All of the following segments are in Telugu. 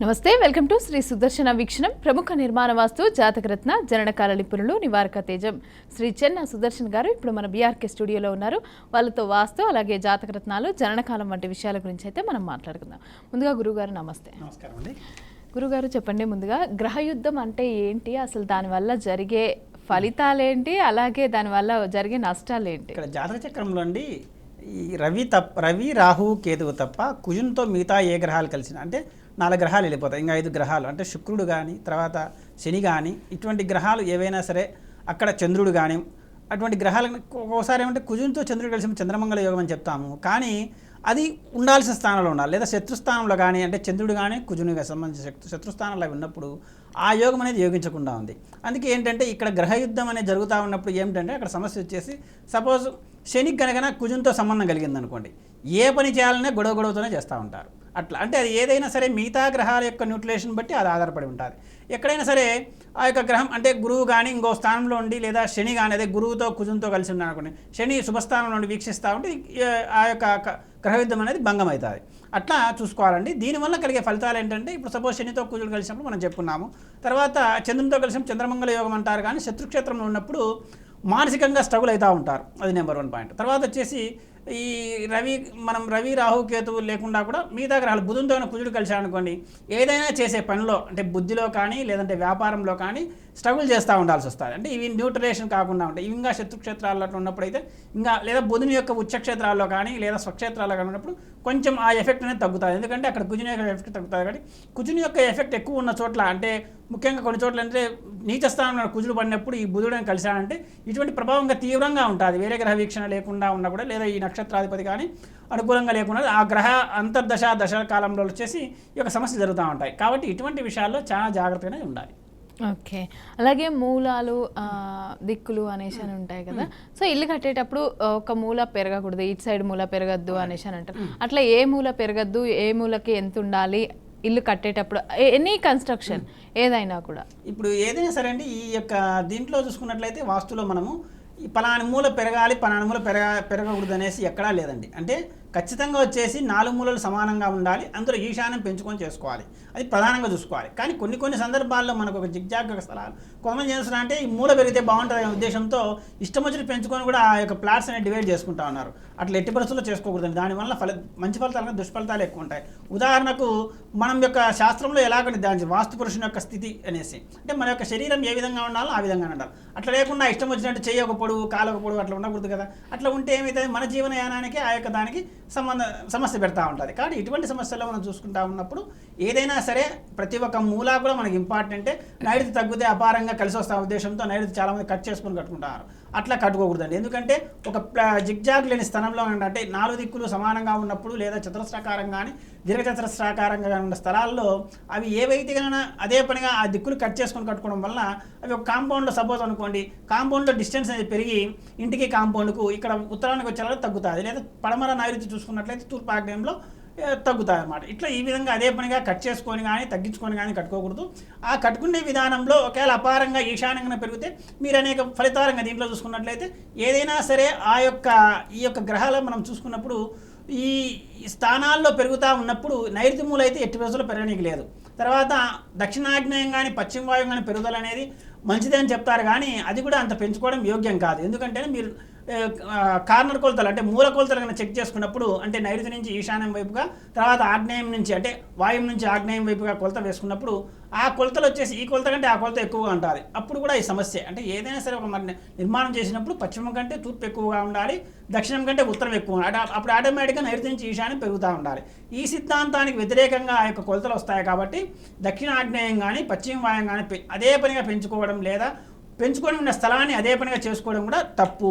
నమస్తే, వెల్కమ్ టు శ్రీ సుదర్శన వీక్షణం. ప్రముఖ నిర్మాణ వాస్తు జాతకరత్న జననకాల నిపుణులు నివారక తేజం శ్రీ చెన్న సుదర్శన్ గారు ఇప్పుడు మన బీఆర్కే స్టూడియోలో ఉన్నారు. వాళ్ళతో వాస్తు అలాగే జాతకరత్నాలు జననకాలం వంటి విషయాల గురించి అయితే మనం మాట్లాడుకుందాం. ముందుగా గురుగారు నమస్తే. నమస్కారం అండి. గురుగారు చెప్పండి, ముందుగా గ్రహయుద్ధం అంటే ఏంటి, అసలు దానివల్ల జరిగే ఫలితాలేంటి, అలాగే దానివల్ల జరిగే నష్టాలు ఏంటి? ఇక్కడ జాతక చక్రంలో అండి ఈ రవి రాహు కేతువు తప్ప కుజునితో మిగతా ఏ గ్రహాలు కలిసిన అంటే 4 గ్రహాలు వెళ్ళిపోతాయి. ఇంకా 5 గ్రహాలు అంటే శుక్రుడు కానీ తర్వాత శని కానీ ఇటువంటి గ్రహాలు ఏవైనా సరే, అక్కడ చంద్రుడు కానీ అటువంటి గ్రహాలు ఒక్కోసారి ఏమంటే కుజునితో చంద్రుడు కలిసి చంద్రమంగళ యోగం అని చెప్తాము. కానీ అది ఉండాల్సిన స్థానంలో ఉండాలి, లేదా శత్రుస్థానంలో కానీ అంటే చంద్రుడు కానీ కుజునికి సంబంధించిన శత్రుస్థానంలో ఉన్నప్పుడు ఆ యోగం అనేది యోగించకుండా ఉంది. అందుకే ఏంటంటే ఇక్కడ గ్రహయుద్ధం అనేది జరుగుతూ ఉన్నప్పుడు ఏమిటంటే అక్కడ సమస్య వచ్చేసి, సపోజ్ శనికి కనుక కుజునితో సంబంధం కలిగింది అనుకోండి, ఏ పని చేయాలనే గొడవతోనే చేస్తూ ఉంటారు. అట్లా అంటే అది ఏదైనా సరే మిగతా గ్రహాల యొక్క న్యూట్రిలేషన్ బట్టి అది ఆధారపడి ఉంటుంది. ఎక్కడైనా సరే ఆ యొక్క గ్రహం అంటే గురువు కానీ ఇంకో స్థానంలో ఉండి, లేదా శని కానీ అదే గురువుతో కుజునితో కలిసి ఉన్నాను అనుకోండి, శని శుభస్థానంలో నుండి వీక్షిస్తూ ఉంటే ఆ యొక్క గ్రహయుద్ధం అనేది భంగం అవుతుంది. అట్లా చూసుకోవాలండి. దీనివల్ల కలిగే ఫలితాలు ఏంటంటే, ఇప్పుడు సపోజ్ శనితో కుజుడు కలిసినప్పుడు మనం చెప్పుకున్నాము, తర్వాత చంద్రునితో కలిసినప్పుడు చంద్రమంగళ యోగం అంటారు. కానీ శత్రుక్షేత్రంలో ఉన్నప్పుడు మానసికంగా స్ట్రగుల్ అవుతూ ఉంటారు. అది నెంబర్ 1 పాయింట్. తర్వాత వచ్చేసి ఈ రవి రాహు కేతువు లేకుండా కూడా మిగతా గ్రహాలు బుధునితో కుజుడు కలిశాడు అనుకోండి, ఏదైనా చేసే పనిలో అంటే బుద్ధిలో కానీ లేదంటే వ్యాపారంలో కానీ స్ట్రగుల్ చేస్తూ ఉండాల్సి వస్తుంది. అంటే ఇవి న్యూట్రిలేషన్ కాకుండా ఉంటాయి. ఇవి ఇంకా శత్రుక్షేత్రాల్లో ఉన్నప్పుడు అయితే ఇంకా, లేదా బుధుని యొక్క ఉచ్చక్షేత్రాల్లో కానీ లేదా స్వక్షేత్రాల్లో కానీ ఉన్నప్పుడు కొంచెం ఆ ఎఫెక్ట్ అనేది తగ్గుతుంది. ఎందుకంటే అక్కడ కుజుని యొక్క ఎఫెక్ట్ తగ్గుతుంది. కాబట్టి కుజుని యొక్క ఎఫెక్ట్ ఎక్కువ ఉన్న చోట్ల, అంటే ముఖ్యంగా కొన్ని చోట్ల అంటే నీచ స్థానంలో కుజుడు పడినప్పుడు ఈ బుధుడిని కలిశాడంటే ఇటువంటి ప్రభావంగా తీవ్రంగా ఉంటుంది. వేరే గ్రహ వీక్షణ లేకుండా ఉన్నా కూడా, లేదా ఈ నక్షత్రాధిపతి కానీ అనుకూలంగా లేకుండా ఆ గ్రహ దశ కాలంలో వచ్చేసి ఈ యొక్క సమస్య జరుగుతూ ఉంటాయి. కాబట్టి ఇటువంటి విషయాల్లో చాలా జాగ్రత్తగానే ఉండాలి. ఓకే, అలాగే మూలాలు దిక్కులు అనేసి అని ఉంటాయి కదా. సో ఇల్లు కట్టేటప్పుడు ఒక మూల పెరగకూడదు, ఇటు సైడ్ మూల పెరగద్దు అనేసి అని అంటారు. అట్లా ఏ మూల పెరగద్దు, ఏ మూలకి ఎంత ఉండాలి ఇల్లు కట్టేటప్పుడు, ఎనీ కన్స్ట్రక్షన్ ఏదైనా కూడా? ఇప్పుడు ఏదైనా సరే అండి, ఈ యొక్క దీంట్లో చూసుకున్నట్లయితే వాస్తులో మనము ఈ పలాని మూల పెరగాలి, పలాని మూల పెరగకూడదు అనేసి ఎక్కడా లేదండి. అంటే ఖచ్చితంగా వచ్చేసి 4 మూలలు సమానంగా ఉండాలి, అందులో ఈశాన్యం పెంచుకొని చేసుకోవాలి, అది ప్రధానంగా చూసుకోవాలి. కానీ కొన్ని సందర్భాల్లో మనకు ఒక జిగ్జాగ్ స్థలాలు కొంతమంది చేస్తున్నా అంటే ఈ మూల పెరిగితే బాగుంటుంది అనే ఉద్దేశంతో ఇష్టం వచ్చినట్టు పెంచుకొని కూడా ఆ యొక్క ప్లాట్స్ అనేది డివైడ్ చేసుకుంటా ఉన్నారు. అట్లా ఎట్టి పరిస్థితుల్లో చేసుకోకూడదండి. దానివల్ల మంచి ఫలితాలు దుష్ఫలితాలు ఎక్కువ ఉంటాయి. ఉదాహరణకు మనం యొక్క శాస్త్రంలో ఎలాగంటే దాని వాస్తు పురుషుని యొక్క స్థితి అనేసి, అంటే మన యొక్క శరీరం ఏ విధంగా ఉండాలో ఆ విధంగా ఉండాలి. అట్లా లేకుండా ఇష్టం వచ్చినట్టు చేయక పొడవు కాలక పొడవు అట్లా ఉండకూడదు కదా. అట్లా ఉంటే ఏమవుతుంది, మన జీవనయానానికి ఆ యొక్క దానికి సమస్య పెడతా ఉంటుంది. కాబట్టి ఇటువంటి సమస్యల్లో మనం చూసుకుంటా ఉన్నప్పుడు ఏదైనా సరే ప్రతి ఒక్క మూలా కూడా మనకి ఇంపార్టెంటే. నైరుతి తగ్గితే అపారంగా కలిసి వస్తా ఉద్దేశంతో నైరుతి చాలామంది కట్ చేసుకొని కట్టుకుంటారు. అట్లా కట్టుకోకూడదండి. ఎందుకంటే ఒక జిగ్జాగ్ లేని స్థలంలో అంటే 4 దిక్కులు సమానంగా ఉన్నప్పుడు, లేదా చతురస్రాకారం కానీ దీర్ఘచతురస్రాకారంగా కానీ ఉన్న స్థలాల్లో అవి ఏవైతే కన్నా అదే పనిగా ఆ దిక్కులు కట్ చేసుకొని కట్టుకోవడం వల్ల అవి ఒక కాంపౌండ్లో సపోజ్ అనుకోండి, కాంపౌండ్లో డిస్టెన్స్ అనేది పెరిగి ఇంటికి కాంపౌండ్కు ఇక్కడ ఉత్తరానికి వచ్చేలా తగ్గుతుంది, లేదా పడమర నైరుతి చూసుకున్నట్లయితే తూర్పు ఆగ్నేయంలో తగ్గుతుంది అన్నమాట. ఇట్లా ఈ విధంగా అదే పనిగా కట్ చేసుకొని కానీ తగ్గించుకొని కానీ కట్టుకోకూడదు. ఆ కట్టుకునే విధానంలో ఒకవేళ అపారంగా ఈశాన్యంగా పెరిగితే మీరు అనేక ఫలితాలంగా దీంట్లో చూసుకున్నట్లయితే ఏదైనా సరే ఈ యొక్క గ్రహాలు మనం చూసుకున్నప్పుడు ఈ స్థానాల్లో పెరుగుతూ ఉన్నప్పుడు నైరుతి మూల అయితే ఎట్టి పరిస్థితుల్లో పెరగడానికి లేదు. తర్వాత దక్షిణాగ్నేయం కానీ పశ్చిమ వాయువు కానీ పెరుగుదల అనేది మంచిదే అని చెప్తారు. కానీ అది కూడా అంత పెంచుకోవడం యోగ్యం కాదు. ఎందుకంటే మీరు కార్నర్ కొలతలు అంటే మూల కొలతలు కన్నా చెక్ చేసుకున్నప్పుడు, అంటే నైరుతి నుంచి ఈశాన్యం వైపుగా, తర్వాత ఆగ్నేయం నుంచి అంటే వాయువు నుంచి ఆగ్నేయం వైపుగా కొలత వేసుకున్నప్పుడు ఆ కొలతలు వచ్చేసి ఈ కొలత కంటే ఆ కొలత ఎక్కువగా ఉంటుంది. అప్పుడు కూడా ఈ సమస్య అంటే ఏదైనా సరే ఒక నిర్మాణం చేసినప్పుడు పశ్చిమం కంటే తూర్పు ఎక్కువగా ఉండాలి, దక్షిణం కంటే ఉత్తరం ఎక్కువ ఉండాలి. అప్పుడు ఆటోమేటిక్గా నైరుతి నుంచి ఈశాన్యం పెరుగుతూ ఉండాలి. ఈ సిద్ధాంతానికి వ్యతిరేకంగా ఆ యొక్క కొలతలు వస్తాయి. కాబట్టి దక్షిణ ఆగ్నేయం కానీ పశ్చిమ వాయువు కానీ అదే పనిగా పెంచుకోవడం, లేదా పెంచుకొని ఉన్న స్థలాన్ని అదే పనిగా చేసుకోవడం కూడా తప్పు.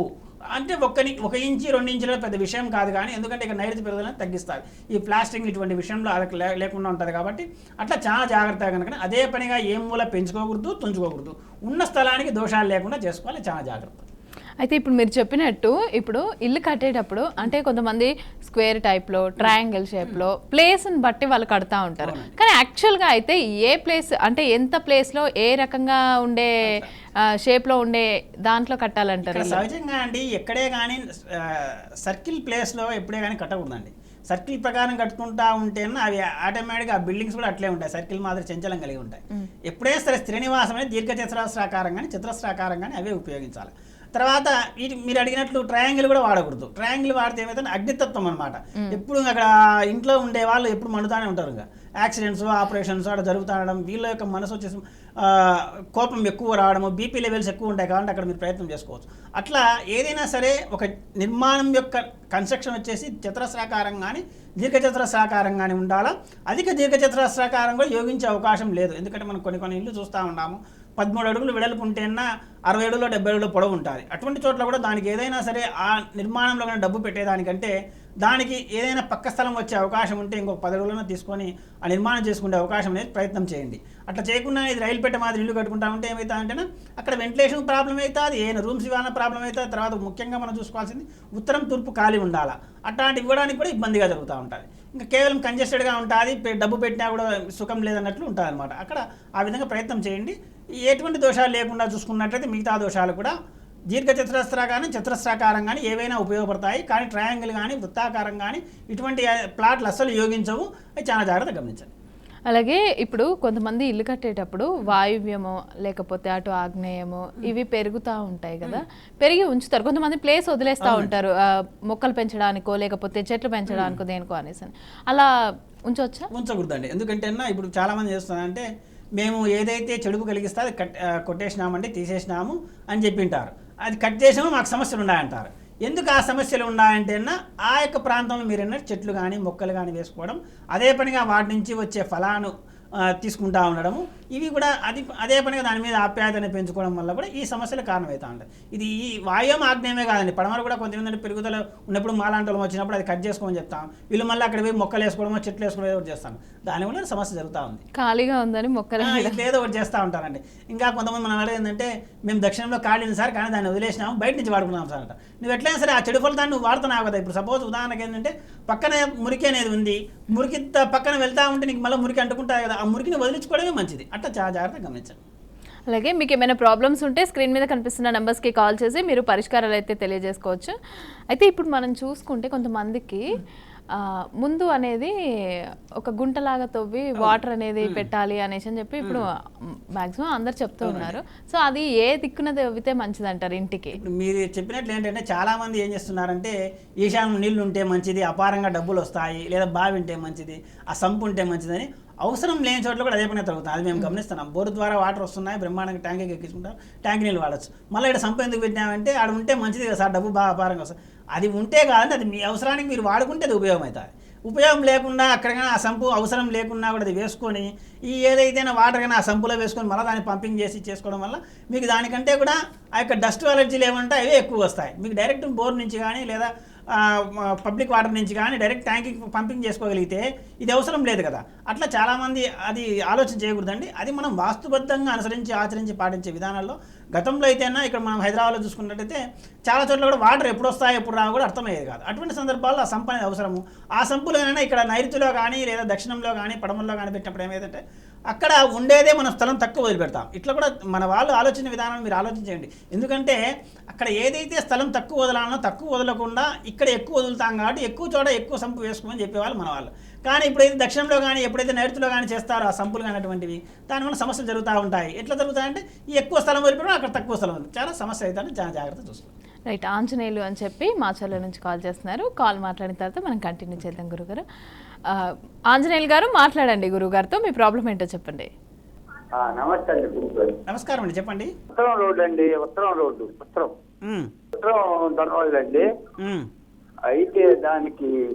అంటే 1 ఇంచు 2 ఇంచుల పెద్ద విషయం కాదు. కానీ ఎందుకంటే ఇక నైరుతి పెరుగుదలను తగ్గిస్తారు. ఈ ప్లాస్టింగ్ ఇటువంటి విషయంలో అది లేకుండా ఉంటుంది. కాబట్టి అట్లా చాలా జాగ్రత్తగా కనుక అదే పనిగా ఏ మూల పెంచుకోకూడదు, తుంచుకోకూడదు. ఉన్న స్థలానికి దోషాలు లేకుండా చేసుకోవాలి, చాలా జాగ్రత్త. అయితే ఇప్పుడు మీరు చెప్పినట్టు ఇప్పుడు ఇల్లు కట్టేటప్పుడు అంటే కొంతమంది స్క్వేర్ టైప్లో, ట్రయాంగిల్ షేప్లో ప్లేస్ని బట్టి వాళ్ళు కడతా ఉంటారు. కానీ యాక్చువల్గా అయితే ఏ ప్లేస్ అంటే ఎంత ప్లేస్లో ఏ రకంగా ఉండే షేప్లో ఉండే దాంట్లో కట్టాలంటారు? సహజంగా అండి ఎక్కడే కానీ సర్కిల్ ప్లేస్లో ఎప్పుడే కానీ కట్టకూడదండి. సర్కిల్ ప్రకారం కట్టుకుంటా ఉంటేనే అవి ఆటోమేటిక్గా ఆ బిల్డింగ్స్ కూడా అట్లే ఉంటాయి, సర్కిల్ మాదిరి చంచలం కలిగి ఉంటాయి. ఎప్పుడైనా సరే శ్రేణివాసం అనేది దీర్ఘచతురస్రాకారం కానీ చతురస్రాకారం కానీ అవే ఉపయోగించాలి. తర్వాత వీటి మీరు అడిగినట్లు ట్రయాంగిల్ కూడా వాడకూడదు. ట్రయాంగిల్ వాడితే ఏమైతే అగ్నితత్వం అనమాట. ఎప్పుడు అక్కడ ఇంట్లో ఉండే వాళ్ళు ఎప్పుడు మండుతూనే ఉంటారు. ఇంకా యాక్సిడెంట్స్ ఆపరేషన్స్ అక్కడ జరుగుతుండడం, వీళ్ళ యొక్క మనసు వచ్చేసి కోపం ఎక్కువ రావడము, బీపీ లెవెల్స్ ఎక్కువ ఉంటాయి కాబట్టి అక్కడ మీరు ప్రయత్నం చేసుకోవచ్చు. అట్లా ఏదైనా సరే ఒక నిర్మాణం యొక్క కన్స్ట్రక్షన్ వచ్చేసి చతురస్రాకారం కానీ దీర్ఘచతురస్రాకారం కానీ ఉండాలా. అధిక దీర్ఘచతురస్రాకారం కూడా యోగించే అవకాశం లేదు. ఎందుకంటే మనం కొన్ని ఇల్లు చూస్తూ ఉన్నాము, 13 అడుగులు వెడల్పు ఉంటేనా 60 అడుగులో 70 అడుగులో పొడవు ఉంటుంది. అటువంటి చోట్ల కూడా దానికి ఏదైనా సరే ఆ నిర్మాణంలో కానీ డబ్బు పెట్టేదానికంటే దానికి ఏదైనా పక్క స్థలం వచ్చే అవకాశం ఉంటే ఇంకొక 10 అడుగులను తీసుకొని ఆ నిర్మాణం చేసుకునే అవకాశం అనేది ప్రయత్నం చేయండి. అట్లా చేయకుండా ఇది రైలు పెట్టే మాదిరి ఇల్లు కట్టుకుంటా ఉంటే ఏమవుతుందంటే అక్కడ వెంటిలేషన్ ప్రాబ్లం అవుతుంది, ఏమైనా రూమ్స్ ఇవ్వాలన్న ప్రాబ్లం అవుతుంది. తర్వాత ముఖ్యంగా మనం చూసుకోవాల్సింది ఉత్తరం తూర్పు ఖాళీ ఉండాలా. అట్లాంటి ఇవ్వడానికి కూడా ఇబ్బందిగా జరుగుతూ ఉంటుంది. ఇంకా కేవలం కంజెస్టెడ్గా ఉంటుంది, డబ్బు పెట్టినా కూడా సుఖం లేదన్నట్లు ఉంటుంది అనమాట. అక్కడ ఆ విధంగా ప్రయత్నం చేయండి. ఎటువంటి దోషాలు లేకుండా చూసుకున్నట్లయితే మిగతా దోషాలు కూడా దీర్ఘచతురస్రాకారం చతురస్రాకారం కానీ ఏవైనా ఉపయోగపడతాయి. కానీ ట్రయాంగిల్ కానీ వృత్తాకారం కానీ ఇటువంటి ప్లాట్లు అస్సలు యోగించవు. అవి చాలా జాగ్రత్తగా గమనించండి. అలాగే ఇప్పుడు కొంతమంది ఇల్లు కట్టేటప్పుడు వాయువ్యమో లేకపోతే అటు ఆగ్నేయమో ఇవి పెరుగుతూ ఉంటాయి కదా, పెరిగి ఉంచుతారు. కొంతమంది ప్లేస్ వదిలేస్తూ ఉంటారు మొక్కలు పెంచడానికో లేకపోతే చెట్లు పెంచడానికో దేనికో అనేసి. అలా ఉంచవచ్చా? ఉంచకూడదండి. ఎందుకంటే ఇప్పుడు చాలామంది చేస్తున్నారంటే మేము ఏదైతే చెడుపు కలిగిస్తే అది కొట్టేసినామండి, తీసేసినాము అని చెప్పింటారు. అది కట్ చేసాము మాకు సమస్యలు ఉన్నాయంటారు. ఎందుకు ఆ సమస్యలు ఉన్నాయంటే ఆ యొక్క ప్రాంతంలో మీరు ఎన్నో చెట్లు కానీ మొక్కలు కానీ వేసుకోవడం, అదే పనిగా వాటి నుంచి వచ్చే ఫలాను తీసుకుంటూ ఉండడము, ఇవి కూడా అదే పనిగా దాని మీద ఆప్యాయతని పెంచుకోవడం వల్ల కూడా ఈ సమస్యలు కారణమవుతూ ఉంటాయి. ఇది ఈ వాయువ్యం ఆగ్నేయమే కాదండి, పడమర కూడా కొంతమంది పెరుగుదల ఉన్నప్పుడు మాలాంటి వాళ్ళు వచ్చినప్పుడు అది కట్ చేసుకోమని చెప్తాం. వీళ్ళు మళ్ళీ అక్కడ పోయి మొక్కలు వేసుకోవడమో చెట్లు వేసుకోవడం ఏదో ఒకటి చేస్తాను. దానివల్ల సమస్య జరుగుతూ ఉంది. ఖాళీగా ఉందని మొక్కలు ఏదో ఒకటి చేస్తూ ఉంటారండి. ఇంకా కొంతమంది మనం అడిగిందంటే మేము దక్షిణంలో ఖాళీ సార్ కానీ దాన్ని వదిలేసినాము, బయట నుంచి వాడుకున్నాం సార్ అంట. నువ్వు ఎట్లయినా సరే ఆ చెడు ఫలితాన్ని నువ్వు వాడుతున్నావు కదా. ఇప్పుడు సపోజ్ ఉదాహరణకి ఏంటంటే పక్కనే మురికి అనేది ఉంది, మురికి పక్కన వెళ్తా ఉంటే నీకు మళ్ళీ మురికి అంటుకుంటాయి కదా, ఆ మురికిని వదిలించుకోవడమే మంచిది. అట్లా చాలా జాగ్రత్తగా గమనించండి. అలాగే మీకు ఏమైనా ప్రాబ్లమ్స్ ఉంటే స్క్రీన్ మీద కనిపిస్తున్న నెంబర్స్కి కాల్ చేసి మీరు పరిష్కారాలు అయితే తెలియజేసుకోవచ్చు. అయితే ఇప్పుడు మనం చూసుకుంటే కొంతమందికి ముందు అనేది ఒక గుంటలాగా తవ్వి వాటర్ అనేది పెట్టాలి అనేసి అని చెప్పి ఇప్పుడు మాక్సిమం అందరు చెప్తూ ఉన్నారు. సో అది ఏ దిక్కున తవ్వితే మంచిది అంటారు ఇంటికి? ఇప్పుడు మీరు చెప్పినట్లు ఏంటంటే చాలా మంది ఏం చేస్తున్నారంటే ఈశాన్యం నీళ్లు ఉంటే మంచిది, అపారంగా డబ్బులు వస్తాయి, లేదా బావి ఉంటే మంచిది, ఆ సంపు ఉంటే మంచిదని అవసరం లేని చోట్ల కూడా అదే పని తగ్గుతుంది. అది మేము గమనిస్తున్నాం. బోరు ద్వారా వాటర్ వస్తున్నాయి, బ్రహ్మాండంగా ట్యాంక్కి ఎక్కించుకుంటారు, ట్యాంక్ నీళ్ళు వాడచ్చు. మళ్ళీ ఇక్కడ సంపు ఎందుకు పెట్టినామంటే ఆడ ఉంటే మంచిది కదా సార్, డబ్బు బాగా అపారంగా వస్తుంది. అది ఉంటే కాదంటే అది మీ అవసరానికి మీరు వాడుకుంటే అది ఉపయోగం అవుతుంది. ఉపయోగం లేకుండా అక్కడికైనా ఆ సంపు అవసరం లేకున్నా కూడా అది వేసుకొని ఈ ఏదైతే వాటర్ కానీ ఆ సంపులో వేసుకొని మళ్ళీ దాన్ని పంపింగ్ చేసి చేసుకోవడం వల్ల మీకు దానికంటే కూడా ఆ యొక్క డస్ట్ అలర్జీలు ఏమంటే అవే ఎక్కువ వస్తాయి. మీకు డైరెక్ట్ బోర్ నుంచి కానీ లేదా పబ్లిక్ వాటర్ నుంచి కానీ డైరెక్ట్ ట్యాంక్కి పంపింగ్ చేసుకోగలిగితే ఇది అవసరం లేదు కదా. అట్లా చాలామంది అది ఆలోచన చేయకూడదండి. అది మనం వాస్తుబద్ధంగా అనుసరించి ఆచరించి పాటించే విధానాల్లో గతంలో అయితేనా ఇక్కడ మనం హైదరాబాద్లో చూసుకున్నట్టయితే చాలా చోట్ల కూడా వాటర్ ఎప్పుడు వస్తాయో ఎప్పుడు రావో కూడా అర్థమయ్యేది కాదు. అటువంటి సందర్భాల్లో ఆ సంపు అనేది అవసరము. ఆ సంపులోనైనా ఇక్కడ నైరుతిలో కానీ లేదా దక్షిణంలో కానీ పడమరలో కానీ పెట్టినప్పుడు ఏమైందంటే అక్కడ ఉండేదే మనం స్థలం తక్కువ వదిలిపెడతాం. ఇట్లా కూడా మన వాళ్ళు ఆలోచన విధానం మీరు ఆలోచించండి. ఎందుకంటే అక్కడ ఏదైతే స్థలం తక్కువ వదలాలనో తక్కువ వదలకుండా ఇక్కడ ఎక్కువ వదులుతాం కాబట్టి ఎక్కువ చోట ఎక్కువ సంపు వేసుకోమని చెప్పేవాళ్ళు మన వాళ్ళు. కానీ ఇప్పుడైతే దక్షిణంలో కానీ ఎప్పుడైతే నైరుతిలో కానీ చేస్తారో ఆ సంపులు కానీ అటువంటివి దానివల్ల సమస్యలు జరుగుతూ ఉంటాయి. ఎట్లా జరుగుతాయంటే ఈ ఎక్కువ స్థలం వదిలిపెట్టడం అక్కడ తక్కువ స్థలం ఉంది, చాలా సమస్య అవుతాయని చాలా జాగ్రత్త చూసుకోండి. రైట్, ఆంజనేయులు అని చెప్పి మాచర్ల నుంచి కాల్ చేస్తున్నారు. కాల్ మాట్లాడిన తర్వాత మనం కంటిన్యూ చేద్దాం. గురుగారు ఆంజనేయులు గారు మాట్లాడండి, గురుగారితో మీ ప్రాబ్లం ఏంటో చెప్పండి. నమస్తే అండి గురుగారు. నమస్కారం అండి, చెప్పండి. ఉత్తరం రోడ్డు అండి, ఉత్తరం రోడ్డు ఉత్తరం దొరవాళ్ళు అండి. అయితే దానికి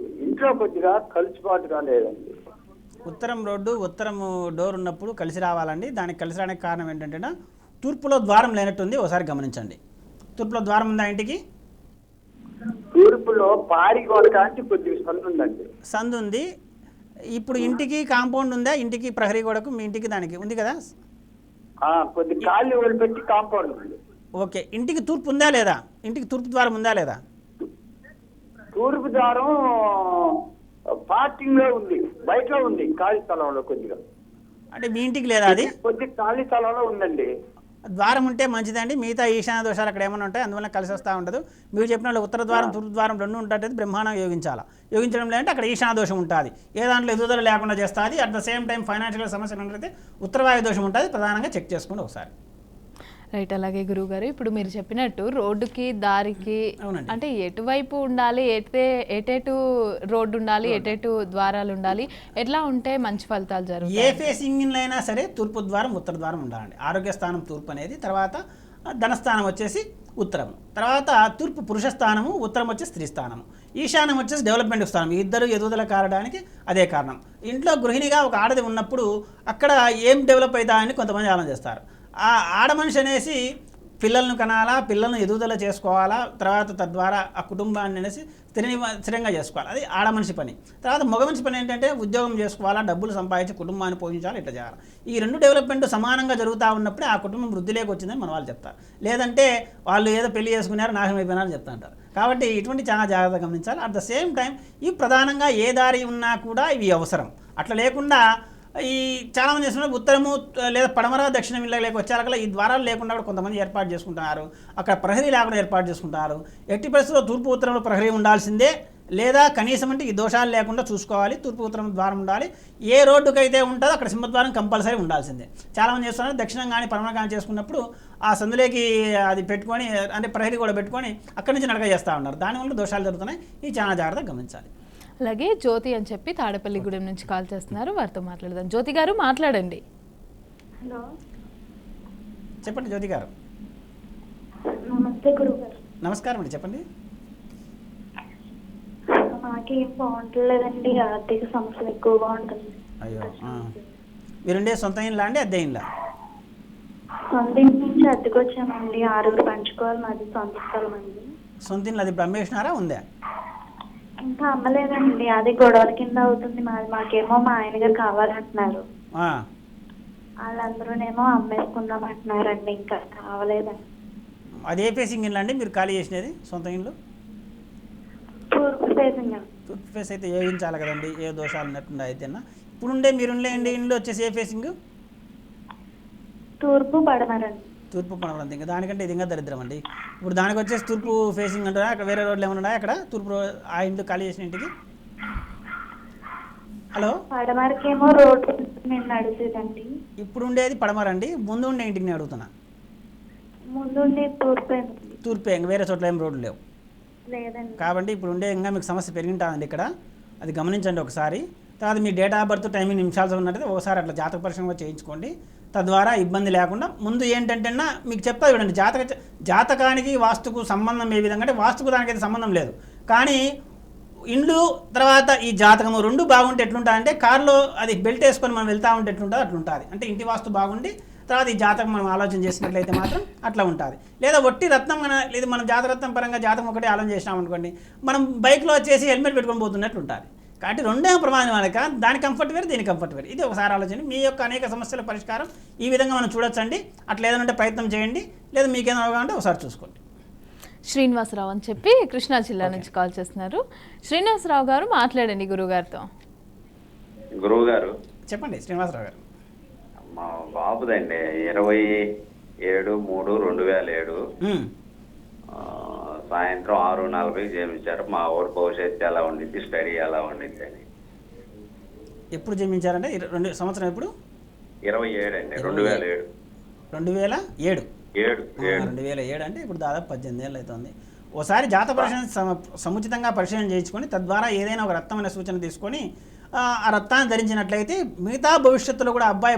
ఇంట్లో కొద్దిగా కలిసిపాటుగా లేదండి. ఉత్తరం రోడ్డు ఉత్తరం డోర్ ఉన్నప్పుడు కలిసి రావాలండి. దానికి కలిసి రావడానికి కారణం ఏంటంటే తూర్పులో ద్వారం లేనట్టుంది, ఒకసారి గమనించండి. తూర్పులో ద్వారం ఉందా ఇంటికి? తూర్పులో పారి గోడ కాంచి కొద్దిగా సందు ఉందండి. సందు ఉంది. ఇప్పుడు ఇంటికి కాంపౌండ్ ఉందా? ఇంటికి ప్రహరీ గోడకు మీ ఇంటికి దానికి ఉంది కదా, కొద్ది ఖాళీ వదిలిపెట్టి కాంపౌండ్ ఉంది. ఓకే, ఇంటికి తూర్పు ఉందా లేదా? ఇంటికి తూర్పు ద్వారం ఉందా లేదా? తూర్పు ద్వారం పార్కింగ్ లో ఉంది, బయటలో ఉంది, ఖాళీ స్థలంలో కొద్దిగా. అంటే మీ ఇంటికి లేదా? అది కొద్ది ఖాళీ స్థలంలో ఉందండి. ద్వారం ఉంటే మంచిదండి. మిగతా ఈశాన్య దోషాలు అక్కడ ఏమైనా ఉంటాయి, అందువల్ల కలిసి వస్తూ ఉండదు. మీరు చెప్పిన ఉత్తర ద్వారం తూర్పు ద్వారం రెండు ఉంటే బ్రహ్మాండం యోగించాలి. యోగించడం లేదంటే అక్కడ ఈశాన్య దోషం ఉంటుంది, ఏ దాంట్లో ఎదుగుదల లేకుండా చేస్తుంది. At the same time financial సమస్యలు ఉన్నట్లయితే ఉత్తరవాయు దోషం ఉంటుంది. ప్రధానంగా చెక్ చేసుకోండి ఒకసారి. రైట్. అలాగే గురువుగారు, ఇప్పుడు మీరు చెప్పినట్టు రోడ్డుకి దారికి అవునండి. అంటే ఎటువైపు ఉండాలి, ఎటేటు రోడ్డు ఉండాలి, ఎటేటు ద్వారాలు ఉండాలి, ఎట్లా ఉంటే మంచి ఫలితాలు జరుగుతాయి? ఏ ఫేసింగ్ అయినా సరే తూర్పు ద్వారం ఉత్తర ద్వారం ఉండాలండి. ఆరోగ్య స్థానం తూర్పు అనేది, తర్వాత ధనస్థానం వచ్చేసి ఉత్తరం, తర్వాత తూర్పు పురుష స్థానము, ఉత్తరం వచ్చి స్త్రీ స్థానము, ఈశాన్యం వచ్చేసి డెవలప్మెంట్ స్థానం. ఇద్దరు ఎదుగుదల కారడానికి అదే కారణం. ఇంట్లో గృహిణిగా ఒక ఆడది ఉన్నప్పుడు అక్కడ ఏం డెవలప్ అవుతాయని కొంతమంది ఆలోచన చేస్తారు. ఆ ఆడ మనిషి అనేసి పిల్లలను కనాలా, పిల్లలను ఎదుగుదల చేసుకోవాలా, తర్వాత తద్వారా ఆ కుటుంబాన్ని అనేసి స్థిరంగా చేసుకోవాలి. అది ఆడ మనిషి పని. తర్వాత మగ మనిషి పని ఏంటంటే ఉద్యోగం చేసుకోవాలా, డబ్బులు సంపాదించి కుటుంబాన్ని పోషించాలి, ఇట్లా చేయాలి. ఈ రెండు డెవలప్మెంట్ సమానంగా జరుగుతూ ఉన్నప్పుడే ఆ కుటుంబం వృద్ధిలోకి వచ్చిందని మన వాళ్ళు చెప్తారు. లేదంటే వాళ్ళు ఏదో పెళ్లి చేసుకున్నారు, నాశనం అయిపోయినారని చెప్తా ఉంటారు. కాబట్టి ఇటువంటి చాలా జాగ్రత్తగా గమనించాలి. అట్ ద సేమ్ టైం ఇవి ప్రధానంగా ఏ దారి ఉన్నా కూడా ఇవి అవసరం. అట్లా లేకుండా ఈ చాలామంది చేస్తున్నారు ఉత్తరము లేదా పడమర దక్షిణం ఇళ్ళకి వచ్చారకల్లా ఈ ద్వారాలు లేకుండా కూడా కొంతమంది ఏర్పాటు చేసుకుంటున్నారు. అక్కడ ప్రహరీ లేకుండా ఏర్పాటు చేసుకుంటారు. ఎట్టి పరిస్థితుల్లో తూర్పు ఉత్తరంలో ప్రహరీ ఉండాల్సిందే, లేదా కనీసం అంటే ఈ దోషాలు లేకుండా చూసుకోవాలి. తూర్పు ఉత్తరం ద్వారం ఉండాలి. ఏ రోడ్డుకైతే ఉంటుందో అక్కడ సింహద్వారం కంపల్సరీ ఉండాల్సిందే. చాలామంది చేస్తున్నారు దక్షిణం కానీ పడమర కానీ చేసుకున్నప్పుడు ఆ సందులోకి అది పెట్టుకొని అంటే ప్రహరీ కూడా పెట్టుకొని అక్కడి నుంచి నడక చేస్తూ ఉన్నారు. దానివల్ల దోషాలు జరుగుతున్నాయి. ఇది చాలా జాగ్రత్తగా గమనించాలి. అలాగే జ్యోతి అని చెప్పి తాడేపల్లిగూడెం నుంచి కాల్ చేస్తున్నారు, వారితో మాట్లాడదాం. జ్యోతి గారు మాట్లాడండి. హలో, చెప్పండి జ్యోతి గారు. నమస్తే గురుగారు. నమస్కారం అండి, చెప్పండి. మాకేం బాగుంటలేదండి, ఆర్థిక సమస్యలు ఎక్కువగా ఉంటుంది. అయ్యో, మీరుండే సొంత ఇండ్లా అండి, అద్దె ఇండ్లా? సొంత ఇంటి నుంచి అద్దెకొచ్చామండి. 6 పంచుకోవాలి, మాది సొంత స్థలం అండి. సొంత ఇండ్లు అది ఇప్పుడు అమ్మేసినారా, ఉందా? ఇంకా అమ్మలేదండి, అది గొడవల కింద అవుతుంది మాది. మాకేమో మా ఆయన గారు కావాలంటున్నారు, వాళ్ళందరూనేమో అమ్మేసుకుందాం అంటున్నారండి. ఇంకా కావలేదండి. అది ఏ ఫేసింగ్ ఇండ్లు అండి మీరు ఖాళీ చేసినది సొంత ఇండ్లు? తూర్పు ఫేసింగ్. తూర్పు ఫేస్ అయితే యోగించాలి కదండి, ఏ దోషాలు ఉన్నట్టుండే అయితేనా. ఇప్పుడుండే మీరుండే ఇండ్లు వచ్చేసి ఏ ఫేసింగ్? తూర్పు పడమరండి. తూర్పు పడమరండి. ఇంకా దానికంటే ఇది ఇంకా దరిద్రం అండి. ఇప్పుడు దానికి వచ్చేసి తూర్పు ఫేసింగ్ అంటారా? అక్కడ వేరే రోడ్లు ఏమైనా ఉన్నాయా అక్కడ తూర్పు ఆ ఇంటి ఖాళీ చేసిన ఇంటికి? హలో, పడమరకేమో రోడ్డు మేము నడిచేదండి. ఇప్పుడు ఉండేది పడమరండి, ముందు ఉండే ఇంటికి నేను అడుగుతున్నా. ముందుండే తూర్పే. తూర్పే, ఇంకా వేరే చోట్ల ఏం రోడ్లు లేవు లేదండి. కాబట్టి ఇప్పుడు ఉండే ఇంకా మీకు సమస్య పెరిగింటుందండి ఇక్కడ. అది గమనించండి ఒకసారి. తర్వాత మీ డేట్ ఆఫ్ బర్త్ టైమింగ్ నిమిషాలు ఉన్నట్టయితే ఒకసారి అట్లా జాతక పరీక్ష చేయించుకోండి. తద్వారా ఇబ్బంది లేకుండా ముందు ఏంటంటే మీకు చెప్తా చూడండి, జాతకానికి వాస్తుకు సంబంధం ఏ విధంగా అంటే వాస్తుకు దానికైతే సంబంధం లేదు, కానీ ఇండ్లు తర్వాత ఈ జాతకము రెండు బాగుంటే ఎట్లుంటుందంటే కారులో అది బెల్ట్ వేసుకొని మనం వెళ్తూ ఉంటే ఎట్లుంటుంది అట్లుంటుంది. అంటే ఇంటి వాస్తు బాగుండి తర్వాత ఈ జాతకం మనం ఆలోచన చేసినట్లయితే మాత్రం అట్లా ఉంటుంది. లేదా ఒట్టి రత్నం లేదు, మనం జాతరత్నం పరంగా జాతకం ఒకటే ఆలోచన చేసినాం అనుకోండి, మనం బైక్లో వచ్చేసి హెల్మెట్ పెట్టుకొని పోతున్నట్లు ఉంటుంది. కాబట్టి రెండేమో ప్రమాదం అనక దాని కంఫర్ట్ వేరు, దీని కంఫర్ట్ వేరు. ఇది ఒకసారి ఆలోచన. మీ యొక్క అనేక సమస్యల పరిష్కారం ఈ విధంగా మనం చూడొచ్చండి. అట్లా ఏదంటే ప్రయత్నం చేయండి, లేదా మీకేమైనా అవగాహన ఒకసారి చూసుకోండి. శ్రీనివాసరావు అని చెప్పి కృష్ణా జిల్లా నుంచి కాల్ చేస్తున్నారు. శ్రీనివాసరావు గారు మాట్లాడండి గురువుగారితో. గురువు గారు చెప్పండి శ్రీనివాసరావు గారు. మా బాబుదండి 27/3/2007 సాయంత్రం 6:40కి జన్మించారు. మా ఊరు భవిష్యత్తు ఎలా ఉండిద్ది, స్టడీ ఎలా ఉండిద్ది అని. ఎప్పుడు జన్మించారంటే సంవత్సరం ఎప్పుడు? 27 అండి, 2007. 2007 2007 అంటే ఇప్పుడు దాదాపు 18 ఏళ్ళు అవుతుంది. ఓసారి జాతక పరిశీలన సముచితంగా పరిశీలన చేయించుకొని తద్వారా ఏదైనా ఒక రక్తమైన సూచన తీసుకొని ఆ రక్తాన్ని ధరించినట్లయితే మిగతా భవిష్యత్తులో కూడా అబ్బాయి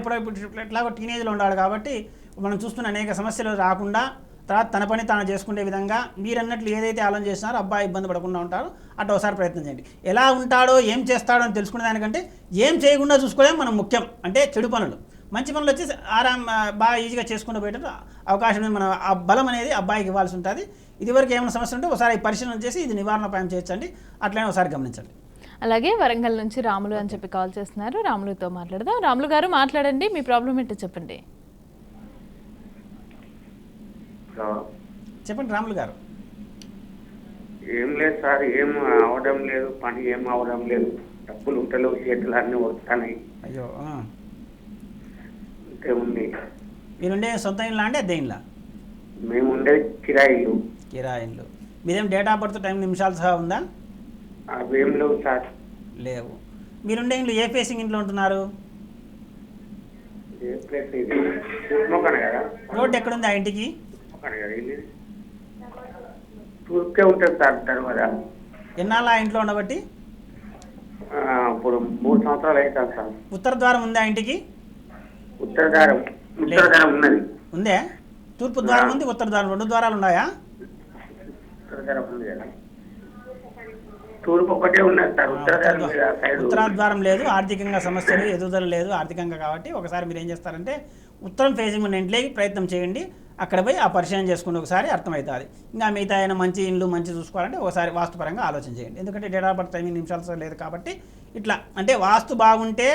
ఎట్లాగో టీనేజ్లో ఉన్నాడు కాబట్టి మనం చూస్తున్న అనేక సమస్యలు రాకుండా తర్వాత తన పని తాను చేసుకునే విధంగా మీరన్నట్లు ఏదైతే ఆలోచన చేస్తున్నారో అబ్బాయి ఇబ్బంది పడకుండా ఉంటారో అట్లా ఒకసారి ప్రయత్నం చేయండి. ఎలా ఉంటాడో ఏం చేస్తాడో అని తెలుసుకునే దానికంటే ఏం చేయకుండా చూసుకోవడం మనం ముఖ్యం. అంటే చెడు పనులు, మంచి పనులు వచ్చేసి బాగా ఈజీగా చేసుకుంటూ పోయేటట్టు అవకాశం మన ఆ బలం అనేది అబ్బాయికి ఇవ్వాల్సి ఉంటుంది. ఇదివరకు ఏమైనా సమస్య ఉంటే ఒకసారి పరిశీలన చేసి ఇది నివారణ ఉపాయం చేయొచ్చండి. అట్లనే ఒకసారి గమనించండి. అలాగే వరంగల్ నుంచి రాములు అని చెప్పి కాల్ చేస్తున్నారు. రాములుతో మాట్లాడదాం. రాములు గారు మాట్లాడండి, మీ ప్రాబ్లం ఏంటో చెప్పండి. చెప్పండి రాములు గారు. ఏం లేదు సార్, ఏం అవడం లేదు, పని ఏం అవడం లేదు, డబ్బులు ఉంటలేవు, చేతులు అన్నీ వస్తున్నాయి. అయ్యో, అంతే ఉంది. మీరుండే సొంత ఇల్లా అంటే అద్దె ఇల్లా? మేము ఉండేది కిరాయి ఇల్లు. కిరాయి ఇల్లు. మీదేం డేట్ ఆఫ్ బర్త్ టైం నిమిషాలు సహా ఉందా? అవేం లేవు సార్. లేవు. మీరుండే ఇల్లు ఏ ఫేసింగ్ ఇంట్లో ఉంటున్నారు? ఏ ప్లేస్ ఇది? తూర్పుముఖానే కదా? రోడ్డు ఎక్కడుంది ఆ ఇంటికి? తూర్పుముఖానే కదా ఇది? తూర్పుకే ఉంటుంది సార్ తర్వాత. ఎన్నాళ్ళు ఆ ఇంట్లో ఉండబట్టి? ఇప్పుడు 3 సంవత్సరాలు అవుతాను సార్. ఉత్తర ద్వారం ఉందా ఆ ఇంటికి? ఉత్తరధారం ఉన్నది. ఉందే? తూర్పు ద్వారం ఉంది, ఉత్తర ద్వారం, 2 ద్వారాలు ఉన్నాయా? ఉత్తరధారం ఉంది కదా, తూర్పు ఒకటే ఉన్నది సార్. ఉత్తర ద్వారం లేదు. ఆర్థికంగా సమస్యలు, ఎదుగుదల లేదు ఆర్థికంగా. కాబట్టి ఒకసారి మీరు ఏం చేస్తారంటే ఉత్తరం ఫేసింగ్ ఉన్న ఇంట్లోకి ప్రయత్నం చేయండి. అక్కడ పోయి ఆ పరిశీలన చేసుకుని ఒకసారి అర్థమవుతుంది. ఇంకా మిగతా అయినా మంచి ఇల్లు మంచి చూసుకోవాలంటే ఒకసారి వాస్తుపరంగా ఆలోచన చేయండి. ఎందుకంటే డేట్ ఆఫ్ బర్త్ టైమింగ్ నిమిషాలు లేదు కాబట్టి ఇట్లా అంటే వాస్తు బాగుంటే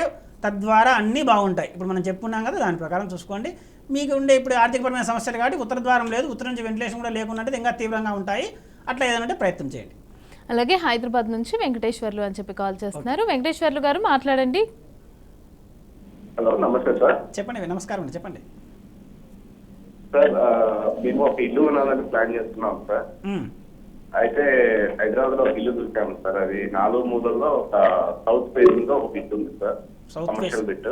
తద్వారా అన్నీ బాగుంటాయి. ఇప్పుడు మనం చెప్పుకున్నాం కదా, దాని ప్రకారం చూసుకోండి. మీకు ఉండే ఇప్పుడు ఆర్థికపరమైన సమస్యలు కాబట్టి ఉత్తర ద్వారం లేదు, ఉత్తరం నుంచి వెంటిలేషన్ కూడా లేకుండా ఇంకా తీవ్రంగా ఉంటాయి. అట్లా ఏదంటే ప్రయత్నం చేయండి. అలాగే హైదరాబాద్ నుంచి వెంకటేశ్వర్లు అని చెప్పి కాల్ చేస్తున్నారు. వెంకటేశ్వర్లు గారు మాట్లాడండి. హలో, నమస్తే సార్. చెప్పండి. నమస్కారం అండి, చెప్పండి సార్. మేము ఒక ఇల్లు కొనాలని ప్లాన్ చేస్తున్నాం సార్. అయితే హైదరాబాద్ లో ఒక ఇల్లు చూసాము సార్. అది 4 మూలల్లో ఒక సౌత్ ఫేసింగ్ లో ఒక బిట్ ఉంది సార్, కమర్షియల్ బిట్.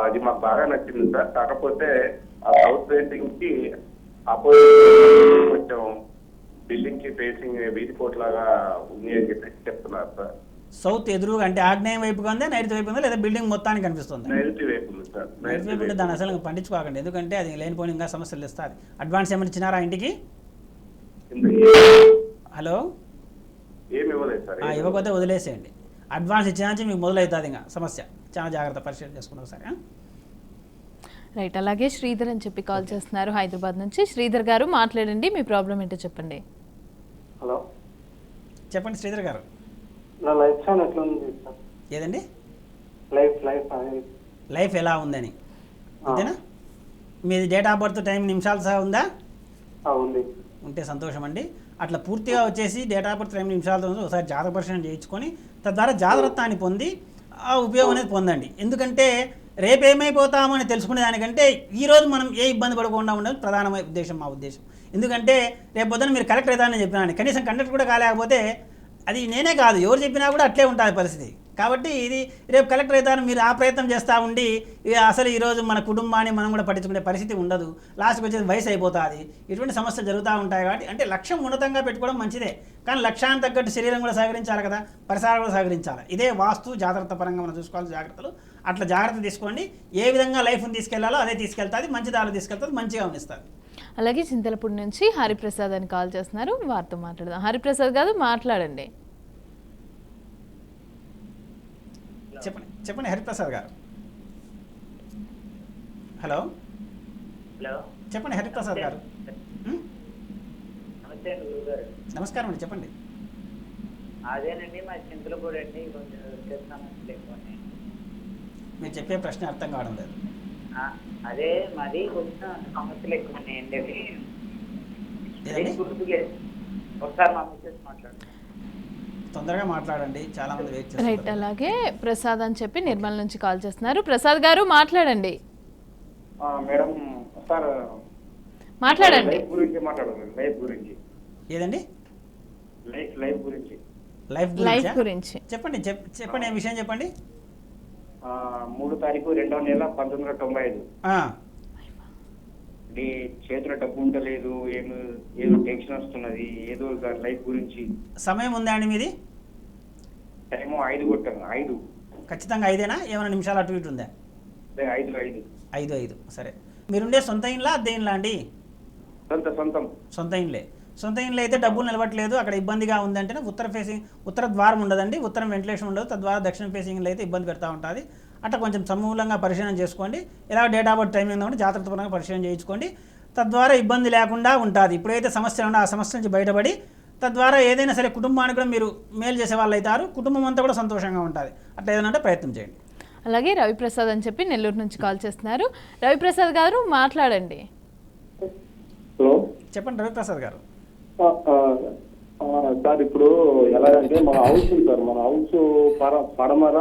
అది మాకు బాగా నచ్చింది సార్. కాకపోతే ఆ సౌత్ ఫేసింగ్ కి ఆపోజిట్ కొంచెం బిల్డింగ్ కి ఫేసింగ్ వీధి కోట్ లాగా ఉంది అని చెప్పి చెప్తున్నారు సార్. సౌత్ ఎదురుగా అంటే ఆగ్నేయం వైపుగా ఉందా, నైరుతి వైపు ఉందా, లేదా బిల్డింగ్ మొత్తానికి కనిపిస్తుంది? నైరుతి వైపు ఉంది సార్. నైరుతి వైపు ఉంటే దాన్ని అసలు పండించుకోకండి. ఎందుకంటే అది లేనిపోయిన ఇంకా సమస్యలు ఇస్తుంది. అడ్వాన్స్ ఏమైనా ఇచ్చినారా ఇంటికి? హలో, ఏమి ఇవ్వలేదు సార్. ఇవ్వకపోతే వదిలేసేయండి. అడ్వాన్స్ ఇచ్చినా మీకు మొదలవుతుంది ఇంకా సమస్య. చాలా జాగ్రత్త పరిశీలన చేసుకున్నాం ఒకసారి. రైట్. అలాగే శ్రీధర్ అని చెప్పి కాల్ చేస్తున్నారు హైదరాబాద్ నుంచి. శ్రీధర్ గారు మాట్లాడండి, మీ ప్రాబ్లం ఏంటో చెప్పండి. హలో, చెప్పండి శ్రీధర్ గారు. నా లైఫ్ స్టైల్ ఎట్లా ఉంది సార్? ఏదండి? లైఫ్ ఎలా ఉందని అంతేనా? మీది డేట్ ఆఫ్ బర్త్ టైం నిమిషాలు సహా ఉందా? ఉంది. ఉంటే సంతోషం అండి. అట్లా పూర్తిగా వచ్చేసి డేట్ ఆఫ్ బర్త్ టైం నిమిషాలతో ఒకసారి జాతక పరిశీలన చేయించుకొని తద్వారా జాతరత్వాన్ని పొంది ఆ ఉపయోగం అనేది పొందండి. ఎందుకంటే రేపు ఏమైపోతామని తెలుసుకునే దానికంటే ఈరోజు మనం ఏ ఇబ్బంది పడకుండా ఉండడం ప్రధానమైన ఉద్దేశం, మా ఉద్దేశం. ఎందుకంటే రేపు పొద్దున మీరు కలెక్టర్ అవుతానని చెప్పినాను, కనీసం కండక్టర్ కూడా కాలేకపోతే అది నేనే కాదు ఎవరు చెప్పినా కూడా అట్లే ఉంటుంది పరిస్థితి. కాబట్టి ఇది రేపు కలెక్టర్ అవుతాను మీరు ఆ ప్రయత్నం చేస్తూ ఉండి అసలు ఈరోజు మన కుటుంబాన్ని మనం కూడా పట్టించుకునే పరిస్థితి ఉండదు. లాస్ట్కి వచ్చేది వయసు అయిపోతుంది. ఇటువంటి సమస్యలు జరుగుతూ ఉంటాయి. కాబట్టి అంటే లక్ష్యం ఉన్నతంగా పెట్టుకోవడం మంచిదే, కానీ లక్ష్యాన్ని తగ్గట్టు శరీరం కూడా సహకరించాలి కదా, పరిసరాలు కూడా సహకరించాలి. ఇదే వాస్తు జాగ్రత్త పరంగా మనం చూసుకోవాల్సిన జాగ్రత్తలు. అట్లా జాగ్రత్త తీసుకోండి. ఏ విధంగా లైఫ్ని తీసుకెళ్లాలో అదే తీసుకెళ్తుంది, మంచి దారిలో తీసుకెళ్తుంది, మంచిగా uniస్తుంది. అలాగే చింతలపూడి నుంచి హరిప్రసాద్ అని కాల్ చేస్తున్నారు, వారితో మాట్లాడదాం. హరిప్రసాద్ గారు మాట్లాడండి. చెప్పండి హరిప్రసాద్ గారు. హలో, చెప్పండి హరిప్రసాద్ గారు. నమస్కారం అండి, చెప్పండి. అదేనండి మా చింతలపూడి అండి, కొంచెం సమస్యలు ఎక్కువ. మీరు చెప్పే ప్రశ్న అర్థం కావడం లేదు. అదే మాది కొంచెం సమస్యలు ఎక్కువ ఉన్నాయండి. ఒకసారి మా మిస్సెస్ మాట్లాడండి. తొందరగా మాట్లాడండి, చాలా మంది వెయిట్ చేస్తారు. రైట్. అలాగే ప్రసాద్ అని చెప్పి నిర్మల్ నుంచి కాల్ చేస్తున్నారు. ప్రసాద్ గారు మాట్లాడండి. మేడం సార్ మాట్లాడండి. లైఫ్ గురించి మాట్లాడండి. లైఫ్ గురించి. ఏదండి? లైఫ్ గురించి. లైఫ్ గురించి చెప్పండి. చెప్పండి, ఏ విషయం చెప్పండి. 3 తారీఖు 2వ నెల 1995. చేతిలో డబ్బు ఉండలేదు, ఏదో టెన్షన్ వస్తున్నది, ఏదో లైఫ్ గురించి. సమయం ఉందా అండి మీది? టైము 5 కొట్టాను. 5 ఖచ్చితంగా 5ఏనా? ఏమైనా నిమిషాలు అటు ఇటు ఉందా? 5 సరే. మీరుండే సొంత ఇండ్లా అద్దె ఇండ్లా అండి? సొంత ఇండ్లే. సొంత ఇండ్లు అయితే డబ్బులు నిలవట్లేదు, అక్కడ ఇబ్బందిగా ఉందంటేనే ఉత్తర ద్వారం ఉండదండి, ఉత్తరం వెంటిలేషన్ ఉండదు, తద్వారా దక్షిణ ఫేసింగ్లో అయితే ఇబ్బంది పెడతా ఉంటుంది. అట్లా కొంచెం సమూలంగా పరిశీలన చేసుకోండి. ఇలా డేట్ ఆఫ్ బర్త్ టైమింగ్ ఉంటే జాగ్రత్త పరంగా పరిశీలన చేయించుకోండి. తద్వారా ఇబ్బంది లేకుండా ఉంటుంది. ఇప్పుడైతే సమస్యలు ఉన్నా ఆ సమస్య నుంచి బయటపడి తద్వారా ఏదైనా సరే కుటుంబానికి కూడా మీరు మేలు చేసే వాళ్ళు అవుతారు, కుటుంబం అంతా కూడా సంతోషంగా ఉంటుంది. అట్లా ఏదైనా ప్రయత్నం చేయండి. అలాగే రవిప్రసాద్ అని చెప్పి నెల్లూరు నుంచి కాల్ చేస్తున్నారు. రవిప్రసాద్ గారు మాట్లాడండి. హలో, చెప్పండి రవిప్రసాద్ గారు. సార్ ఇప్పుడు ఎలాగంటే మన హౌస్ ఉంది సార్, మన హౌస్ పడమర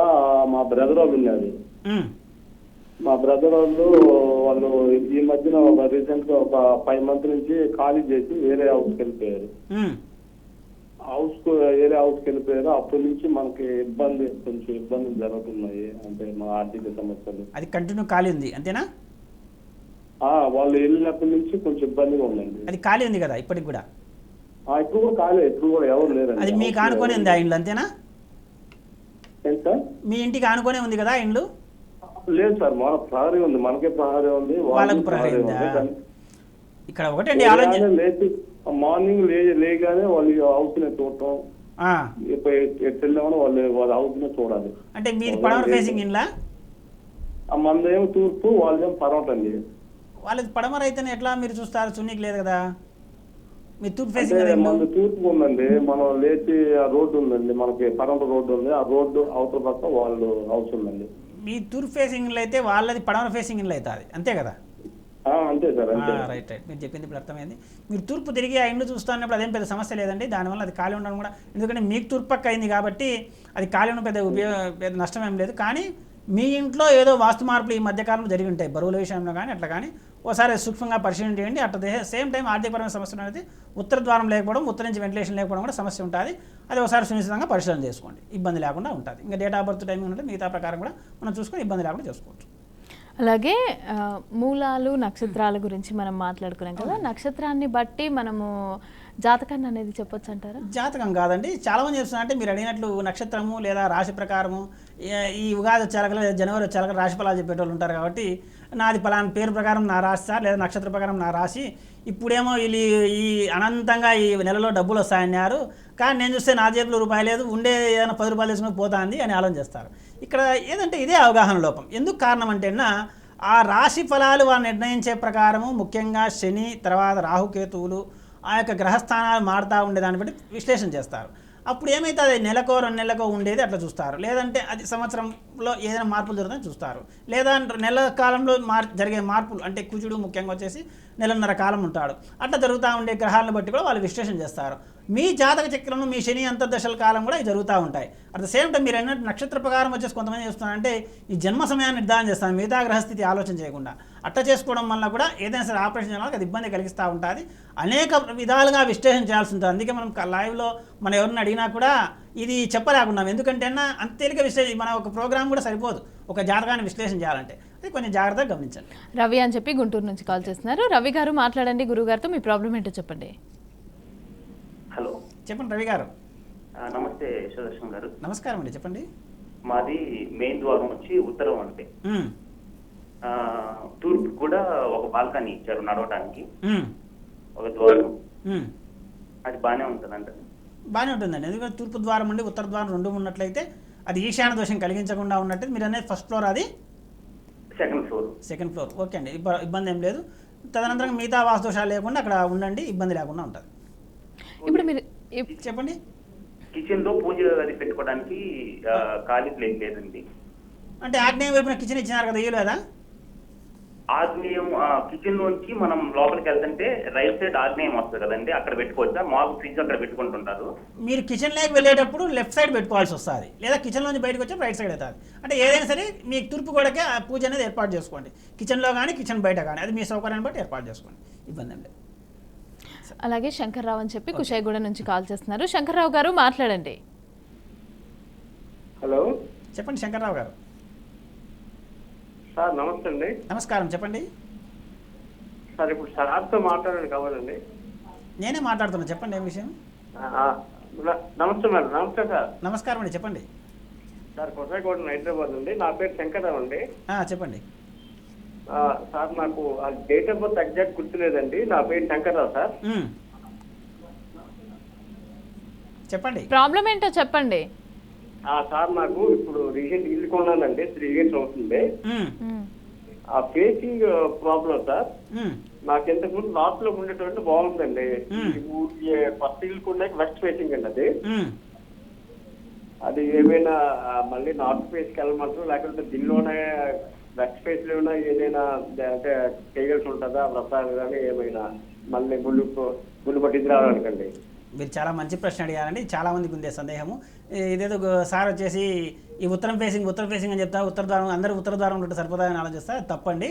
మా బ్రదర్ వాళ్ళు ఉన్నారు. మా బ్రదర్ వాళ్ళు ఈ మధ్యన ఒక రీసెంట్ గా ఒక 5 months నుంచి ఖాళీ చేసి వేరే హౌస్కి వెళ్ళిపోయారు. వేరే హౌస్కి వెళ్ళిపోయారు. అప్పటి నుంచి మనకి కొంచెం ఇబ్బందులు జరుగుతున్నాయి. అంటే మా ఆర్థిక సమస్యలు. అది కంటిన్యూ ఖాళీ ఉంది అంతేనా? వాళ్ళు వెళ్ళినప్పటి నుంచి కొంచెం ఇబ్బందిగా ఉందండి. అది ఖాళీ ఉంది కదా ఇప్పటికి కూడా? ఇప్పుడు కూడా ఖాళీ, ఇప్పుడు కూడా ఎవరు లేరు. అది మీకు ఆనుకొని ఉంది ఆ ఇండ్లు అంతేనా? మీ ఇంటికి ఆనుకొనే ఉంది కదా ఇండ్లు? లేదు సార్, మన ప్రహరీ ఉంది, మనకే ప్రహరీ ఉంది, వాళ్ళకి ప్రహరీ ఉంది. ఇక్కడ ఒకటండి ఆలోచన, మార్నింగ్ లేగానే వాళ్ళు హౌస్ ని చూడటం, వెళ్ళామని వాళ్ళ హౌస్ ని చూడాలి. అంటే మీది పడమర ఫేసింగ్ ఇండ్లా? మనదేమో తూర్పు, వాళ్ళదేమో పడమట అండి. వాళ్ళది పడమర అయితేనే ఎట్లా మీరు చూస్తారు? చున్నీకి లేదు కదా, మీ తూర్పు ఫేసింగ్. మన తూర్పు ఉందండి, మనం లేచి ఆ రోడ్డు ఉందండి, మనకి పడమట రోడ్డు ఉంది, ఆ రోడ్డు అవతల పక్క వాళ్ళు హౌస్ ఉందండి. మీ తూర్పు ఫేసింగ్ ఇండ్లు అయితే వాళ్ళది పడమర ఫేసింగ్ ఇండ్లు అవుతుంది అంతే కదా? అంతే సార్. రైట్ మీరు చెప్పింది ఇప్పుడు అర్థమైంది. మీరు తూర్పు తిరిగి ఆ ఇండ్లు చూస్తున్నప్పుడు అదేం పెద్ద సమస్య లేదండి. దానివల్ల అది ఖాళీ ఉండడం కూడా, ఎందుకంటే మీకు తూర్పు పక్క అయింది కాబట్టి అది ఖాళీ ఉండడం పెద్ద నష్టం ఏం లేదు. కానీ మీ ఇంట్లో ఏదో వాస్తు మార్పులు ఈ మధ్యకాలంలో జరిగి ఉంటాయి, బరువుల విషయంలో కానీ అట్లా కానీ ఒకసారి సూక్ష్మంగా పరిశీలన చేయండి. అట్లా సేమ్ టైం ఆర్థికపరమైన సమస్యలు అనేది ఉత్తర ద్వారం లేకపోవడం, ఉత్తర నుంచి వెంటిలేషన్ లేకపోవడం కూడా సమస్య ఉంటుంది. అది ఒకసారి సునిశ్చితంగా పరిశీలన చేసుకోండి, ఇబ్బంది లేకుండా ఉంటుంది. ఇంకా డేట్ ఆఫ్ బర్త్ టైమింగ్ ఉంటే మిగతా ప్రకారం కూడా మనం చూసుకొని ఇబ్బంది లేకుండా చేసుకోవచ్చు. అలాగే మూలాలు నక్షత్రాల గురించి మనం మాట్లాడుకున్నాం కదా, నక్షత్రాన్ని బట్టి మనము జాతకాన్ని అనేది చెప్పొచ్చు అంటారా? జాతకం కాదండి, చాలా మంది చెప్తున్నారు. మీరు అడిగినట్లు నక్షత్రము లేదా రాశి ప్రకారము ఈ ఉగాది వచ్చాక లేదా జనవరి వచ్చాక రాశి ఫలాలు చెప్పేటోళ్ళు ఉంటారు. కాబట్టి నాది ఫలానా పేరు ప్రకారం నా రాశి సార్, లేదా నక్షత్ర ప్రకారం నా రాశి, ఇప్పుడేమో వీళ్ళు ఈ అనంతంగా ఈ నెలలో డబ్బులు వస్తాయన్నారు, కానీ నేను చూస్తే నా జేబులో రూపాయి లేదు, ఉండే ఏదైనా 10 రూపాయలు తీసుకుని పోతాంది అని ఆలోచన చేస్తారు. ఇక్కడ ఏదంటే ఇదే అవగాహన లోపం. ఎందుకు కారణం అంటేనా, ఆ రాశి ఫలాలు వాళ్ళు నిర్ణయించే ప్రకారము ముఖ్యంగా శని తర్వాత రాహుకేతువులు ఆ యొక్క గ్రహస్థానాలు మారుతూ ఉండేదాన్ని బట్టి విశ్లేషణ చేస్తారు. అప్పుడు ఏమైతే అది నెలకో 2 నెలలకో ఉండేది అట్లా చూస్తారు, లేదంటే అది సంవత్సరంలో ఏదైనా మార్పులు జరుగుతుందని చూస్తారు, లేదా నెల కాలంలో జరిగే మార్పులు అంటే కుజుడు ముఖ్యంగా వచ్చేసి 1.5 కాలం ఉంటాడు, అట్లా జరుగుతూ ఉండే గ్రహాలను బట్టి కూడా వాళ్ళు విశ్లేషణ చేస్తారు. మీ జాతక చక్రంలో మీ శని అంతర్దశల కాలం కూడా జరుగుతూ ఉంటాయి. అట్ ద సేమ్ టైం మీరు అన్నట్టు నక్షత్ర ప్రకారం వచ్చేసి కొంతమంది చేస్తున్నారంటే ఈ జన్మ సమయాన్ని నిర్ధారణ చేస్తాను, మిగతా గ్రహస్థితి ఆలోచన చేయకుండా అట్లా చేసుకోవడం వల్ల కూడా ఏదైనా సరే ఆపరేషన్ చేయాలి, అది ఇబ్బంది కలిగిస్తూ ఉంటుంది. అనేక విధాలుగా విశ్లేషణ చేయాల్సి ఉంటుంది. అందుకే మనం లైవ్లో మనం ఎవరిని అడిగినా కూడా ఇది చెప్పలేకున్నాం. ఎందుకంటే అంత తేలిక విశ్లేషణ మన ఒక ప్రోగ్రామ్ కూడా సరిపోదు ఒక జాతకాన్ని విశ్లేషణ చేయాలంటే, అది కొంచెం జాగ్రత్తగా గమనించండి. రవి అని చెప్పి గుంటూరు నుంచి కాల్ చేస్తున్నారు. రవి గారు మాట్లాడండి, గురువు గారితో మీ ప్రాబ్లం ఏంటో చెప్పండి. హలో చెప్పండి రవి గారు. నమస్తే సుదర్శన్ గారు. నమస్కారం అండి, చెప్పండి. మాది మెయిన్ ద్వారం వచ్చి ఉత్తరం అంటే తూర్పు కూడా ఒక బాల్కనీ ఇచ్చారు నడవడానికి, ఒక ద్వారం. అది బాగానే ఉంటుందంట? బాగానే ఉంటుందండి, ఎందుకంటే తూర్పు ద్వారం ఉండి ఉత్తర ద్వారం 2 ఉన్నట్లయితే అది ఈశాన్య దోషం కలిగించకుండా ఉన్నట్టు. మీరు అనేది ఫస్ట్ ఫ్లోర్, అది సెకండ్ ఫ్లోర్. ఓకే అండి, ఇబ్బంది ఏం లేదు. తదనంతరం మిగతా వాస్తు లేకుండా అక్కడ ఉండండి, ఇబ్బంది లేకుండా ఉంటుంది. ఇప్పుడు మీరు చెప్పండి. కిచెన్ లో పూజ అది పెట్టుకోవడానికి ఖాళీ ప్లేస్ లేదండి. అంటే ఆగ్నేయం వైపున కిచెన్ ఇచ్చినారు కదా, ఇవ్వలేదా? ఆగ్నేయం కిచెన్ లోంచి మనం లోపలికి వెళ్తుంటే రైట్ సైడ్ ఆగ్నేయం వస్తుంది కదండి, అక్కడ పెట్టుకోవచ్చా? మాకు ఫ్రిడ్జ్ అక్కడ పెట్టుకుంటుంటారు. మీరు కిచెన్ లోకి వెళ్ళేటప్పుడు లెఫ్ట్ సైడ్ పెట్టుకోవాల్సి వస్తుంది, లేదా కిచెన్ నుంచి బయటకు వచ్చి రైట్ సైడ్ అవుతుంది. అంటే ఏదైనా సరే మీకు తూర్పు గోడకే ఆ పూజ అనేది ఏర్పాటు చేసుకోండి, కిచెన్లో కానీ కిచెన్ బయట కానీ, అది మీ సౌకర్యాన్ని బట్టి ఏర్పాటు చేసుకోండి, ఇబ్బంది ఏం లేదు. అలాగే శంకర్రావు అని చెప్పి కుషాయిగూడ నుంచి కాల్ చేస్తున్నారు. శంకర్రావు గారు మాట్లాడండి. హలో చెప్పండి శంకర్రావు గారు. సార్ నమస్తే అండి. నమస్కారం, చెప్పండి సార్. ఇప్పుడు సార్తో మాట్లాడండి కావాలండి. నేనే మాట్లాడుతున్నా, చెప్పండి ఏం విషయం. నమస్తే మేడం. నమస్తే సార్. నమస్కారం అండి, చెప్పండి. సార్ కొత్తగూడ హైదరాబాద్ అండి, నా పేరు శంకర్రావు అండి. చెప్పండి సార్. నాకు ఆ డేట్ ఆఫ్ బర్త్ ఎగ్జాక్ట్ గుర్తులేదండి, నా పేరు శంకర్రావు సార్. చెప్పండి ప్రాబ్లం ఏంటో చెప్పండి. సార్ నాకు ఇప్పుడు రీసెంట్ ఇల్లు కొన్నానండి, 3 years అవుతుంది. ఆ ఫేసింగ్ ప్రాబ్లం సార్. నాకు ఇంతకు ముందు నార్త్ లో ఉండేటువంటి బాగుందండి, ఫస్ట్ ఇల్లు కొన్నాక వెస్ట్ ఫేసింగ్ అండి. అది ఏమైనా మళ్ళీ నార్త్ ఫేస్కి వెళ్ళమంటారు, లేకపోతే దీనిలోనే వెస్ట్ ఫేస్ లో ఏదైనా అంటే చేయవలసి ఉంటుందా వ్రతాలు కానీ ఏమైనా మళ్ళీ గుళ్ళు పట్టించి రావడానికండి? మీరు చాలా మంచి ప్రశ్న అడిగారండి. చాలా మందికి ఉండే సందేహము, ఇదేదో సార్ వచ్చేసి ఈ ఉత్తరం ఫేసింగ్ అని చెప్తా, ఉత్తర ద్వారం అందరూ ఉత్తర ద్వారం ఉంటే సరిపోతాయని ఆలోచిస్తా, తప్పండి.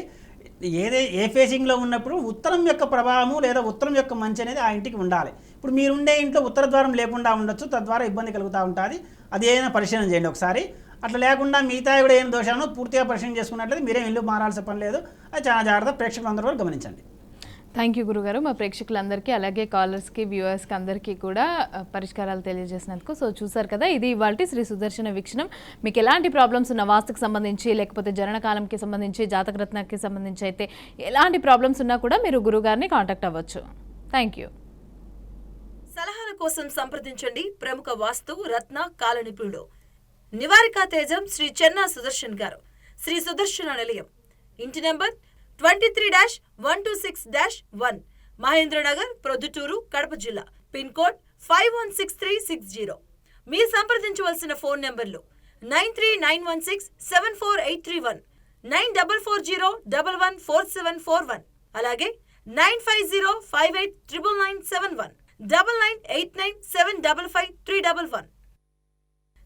ఏ ఫేసింగ్లో ఉన్నప్పుడు ఉత్తరం యొక్క ప్రభావము లేదా ఉత్తరం యొక్క మంచి అనేది ఆ ఇంటికి ఉండాలి. ఇప్పుడు మీరుండే ఇంట్లో ఉత్తర ద్వారం లేకుండా ఉండొచ్చు, తద్వారా ఇబ్బంది కలుగుతూ ఉంటుంది. అది ఏదైనా పరిశీలన చేయండి ఒకసారి. అట్లా లేకుండా మిగతా కూడా ఏం దోషాలను పూర్తిగా పరిశీలన చేసుకున్నట్లయితే మీరేం ఇల్లు మారాల్సిన పని లేదు. అది చాలా జాగ్రత్త ప్రేక్షకులందరూ కూడా గమనించండి. థ్యాంక్ యూ గురుగారు. మా ప్రేక్షకులందరికీ అలాగే కాలర్స్కి వ్యూవర్స్కి అందరికీ కూడా పరిష్కారాలు తెలియజేసినందుకు. సో చూసారు కదా, ఇది ఇవాల్టి శ్రీ సుదర్శన వీక్షణం. మీకు ఎలాంటి ప్రాబ్లమ్స్ ఉన్న వాస్తుకు సంబంధించి, లేకపోతే జననకాలంకి సంబంధించి, జాతకరత్నకి సంబంధించి అయితే ఎలాంటి ప్రాబ్లమ్స్ ఉన్నా కూడా మీరు గురుగారిని కాంటాక్ట్ అవ్వచ్చు. Thank you. సలహాల కోసం సంప్రదించండి ప్రముఖ వాస్తు రత్న కాల నిపుణుడు నివారికా తేజం శ్రీ చెన్నా సుదర్శన్ గారు, శ్రీ సుదర్శన నిలయం, ఇంటి నెంబర్ 23-126-1, మహేంద్రనగర్, ప్రొద్దుటూరు, కడప జిల్లా. Pin code 516360. మీరు సంప్రదించవలసిన ఫోన్ నెంబర్లు 9391674831, 9440114741, అలాగే 9505899971, 9989755311.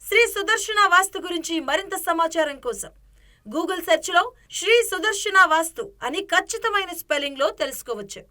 శ్రీ సుదర్శన వాస్తు గురించి మరింత సమాచారం కోసం గూగుల్ సెర్చ్ లో శ్రీ సుదర్శన వాస్తు అని ఖచ్చితమైన స్పెల్లింగ్ లో తెలుసుకోవచ్చు.